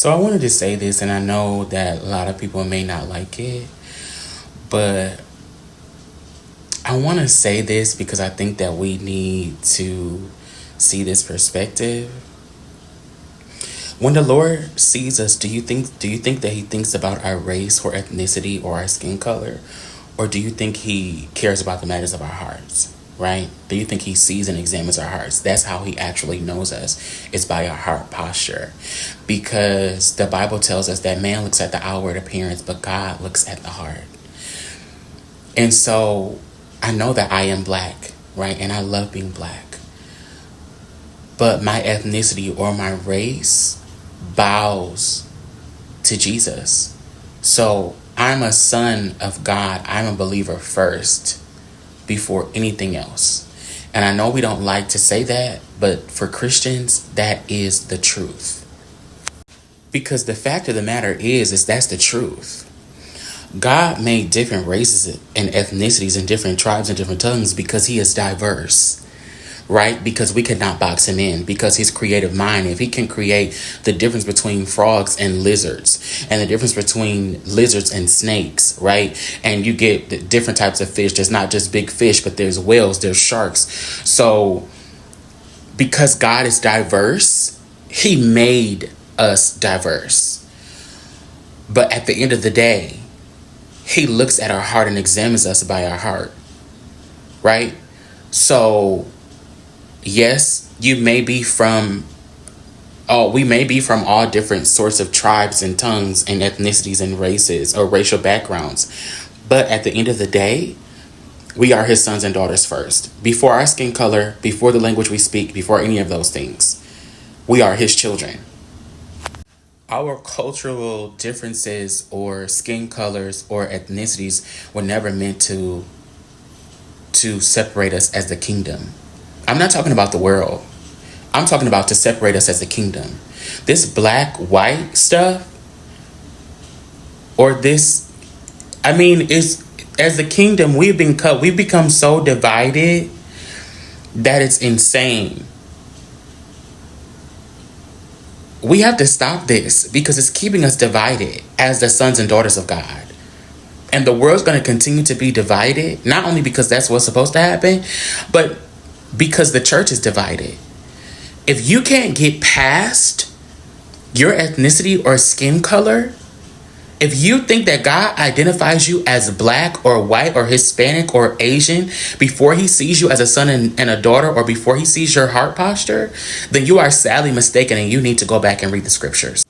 So I wanted to say this, and I know that a lot of people may not like it, but I want to say this because I think that we need to see this perspective. When the Lord sees us, do you think that he thinks about our race or ethnicity or our skin color? Or do you think he cares about the matters of our hearts? Right? Do you think he sees and examines our hearts? That's how he actually knows us, is by our heart posture. Because the Bible tells us that man looks at the outward appearance, but God looks at the heart. And so I know that I am black, right? And I love being black. But my ethnicity or my race bows to Jesus. So I'm a son of God. I'm a believer first before anything else. And I know we don't like to say that, but for Christians, that is the truth. Because the fact of the matter is that's the truth. God made different races and ethnicities and different tribes and different tongues because he is diverse, right? Because we could not box him in, because his creative mind, if he can create the difference between frogs and lizards and the difference between lizards and snakes, right? And you get the different types of fish. There's not just big fish, but there's whales, there's sharks. So because God is diverse, he made us diverse. But at the end of the day, he looks at our heart and examines us by our heart, right? So yes, we may be from all different sorts of tribes and tongues and ethnicities and races or racial backgrounds. But at the end of the day, we are his sons and daughters first. Before our skin color, before the language we speak, before any of those things, we are his children. Our cultural differences or skin colors or ethnicities were never meant to separate us as the kingdom. I'm not talking about the world. I'm talking about to separate us as the kingdom. This black, white stuff, or this, is as the kingdom, we've become so divided that it's insane. We have to stop this because it's keeping us divided as the sons and daughters of God. And the world's going to continue to be divided, not only because that's what's supposed to happen, but because the church is divided. If you can't get past your ethnicity or skin color, if you think that God identifies you as black or white or Hispanic or Asian before he sees you as a son and a daughter, or before he sees your heart posture, then you are sadly mistaken and you need to go back and read the scriptures.